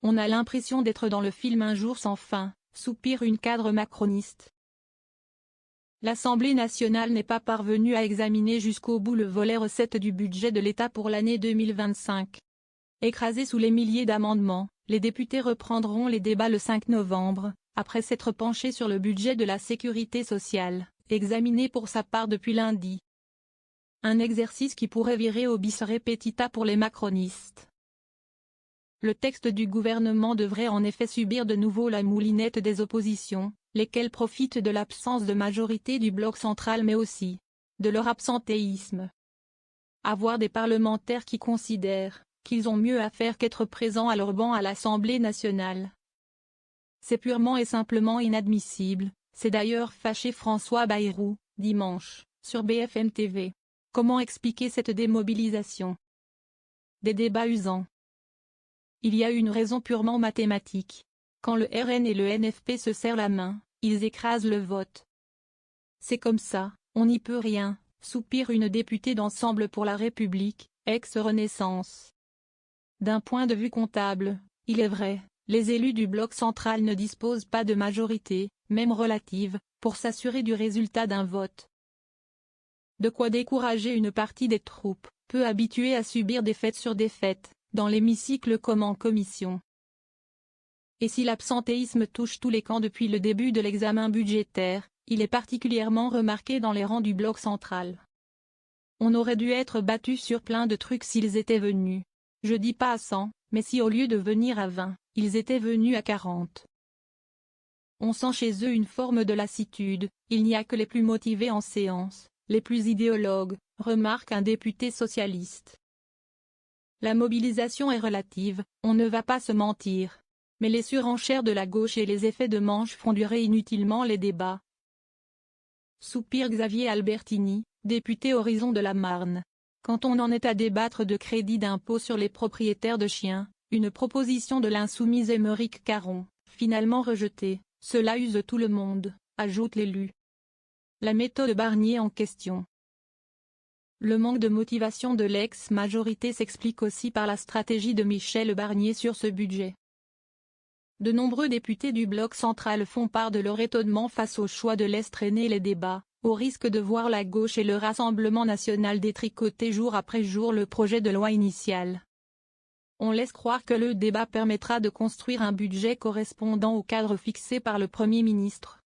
On a l'impression d'être dans le film Un jour sans fin, soupire une cadre macroniste. L'Assemblée nationale n'est pas parvenue à examiner jusqu'au bout le volet recettes du budget de l'État pour l'année 2025. Écrasés sous les milliers d'amendements, les députés reprendront les débats le 5 novembre, après s'être penchés sur le budget de la sécurité sociale, examiné pour sa part depuis lundi. Un exercice qui pourrait virer au bis repetita pour les macronistes. Le texte du gouvernement devrait en effet subir de nouveau la moulinette des oppositions, lesquelles profitent de l'absence de majorité du bloc central mais aussi de leur absentéisme. Avoir des parlementaires qui considèrent qu'ils ont mieux à faire qu'être présents à leur banc à l'Assemblée nationale. C'est purement et simplement inadmissible, c'est d'ailleurs fâché François Bayrou, dimanche, sur BFM TV. Comment expliquer cette démobilisation? Des débats usants. Il y a une raison purement mathématique. Quand le RN et le NFP se serrent la main, ils écrasent le vote. C'est comme ça, on n'y peut rien, soupire une députée d'Ensemble pour la République, ex-Renaissance. D'un point de vue comptable, il est vrai, les élus du bloc central ne disposent pas de majorité, même relative, pour s'assurer du résultat d'un vote. De quoi décourager une partie des troupes, peu habituées à subir défaite sur défaite, dans l'hémicycle comme en commission. Et si l'absentéisme touche tous les camps depuis le début de l'examen budgétaire, il est particulièrement remarqué dans les rangs du bloc central. On aurait dû être battu sur plein de trucs s'ils étaient venus. Je dis pas à 100, mais si au lieu de venir à 20, ils étaient venus à 40. On sent chez eux une forme de lassitude, il n'y a que les plus motivés en séance, les plus idéologues, remarque un député socialiste. La mobilisation est relative, on ne va pas se mentir. Mais les surenchères de la gauche et les effets de manche font durer inutilement les débats. Soupire Xavier Albertini, député Horizon de la Marne. Quand on en est à débattre de crédit d'impôt sur les propriétaires de chiens, une proposition de l'insoumise Émeric Caron, finalement rejetée, cela use tout le monde, ajoute l'élu. La méthode Barnier en question. Le manque de motivation de l'ex-majorité s'explique aussi par la stratégie de Michel Barnier sur ce budget. De nombreux députés du bloc central font part de leur étonnement face au choix de laisser traîner les débats, au risque de voir la gauche et le Rassemblement national détricoter jour après jour le projet de loi initial. On laisse croire que le débat permettra de construire un budget correspondant au cadre fixé par le Premier ministre.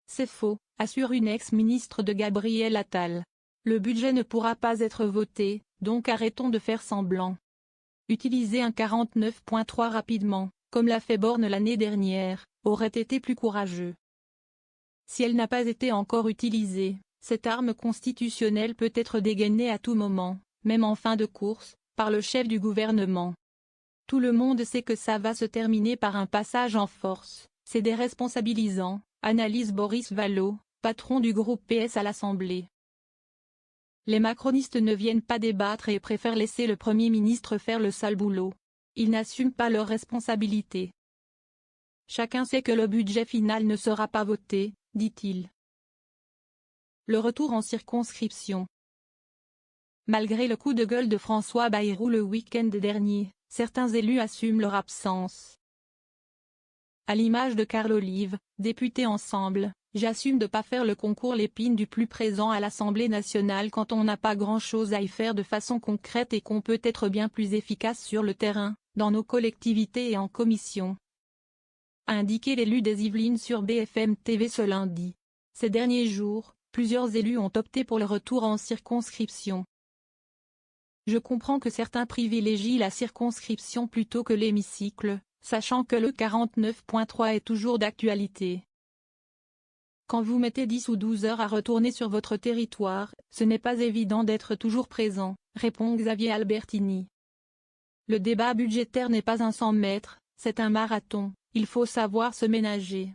C'est faux, assure une ex-ministre de Gabriel Attal. Le budget ne pourra pas être voté, donc arrêtons de faire semblant. Utiliser un 49.3 rapidement, comme l'a fait Borne l'année dernière, aurait été plus courageux. Si elle n'a pas été encore utilisée, cette arme constitutionnelle peut être dégainée à tout moment, même en fin de course, par le chef du gouvernement. Tout le monde sait que ça va se terminer par un passage en force, c'est déresponsabilisant, analyse Boris Vallaud, patron du groupe PS à l'Assemblée. Les macronistes ne viennent pas débattre et préfèrent laisser le Premier ministre faire le sale boulot. Ils n'assument pas leurs responsabilités. Chacun sait que le budget final ne sera pas voté, dit-il. Le retour en circonscription. Malgré le coup de gueule de François Bayrou le week-end dernier, certains élus assument leur absence. À l'image de Carl Olive, député Ensemble, j'assume de pas faire le concours Lépine du plus présent à l'Assemblée nationale quand on n'a pas grand-chose à y faire de façon concrète et qu'on peut être bien plus efficace sur le terrain, dans nos collectivités et en commission. A indiqué l'élu des Yvelines sur BFM TV ce lundi. Ces derniers jours, plusieurs élus ont opté pour le retour en circonscription. Je comprends que certains privilégient la circonscription plutôt que l'hémicycle, sachant que le 49.3 est toujours d'actualité. Quand vous mettez 10 ou 12 heures à retourner sur votre territoire, ce n'est pas évident d'être toujours présent, répond Xavier Albertini. Le débat budgétaire n'est pas un 100 mètres, c'est un marathon, il faut savoir se ménager.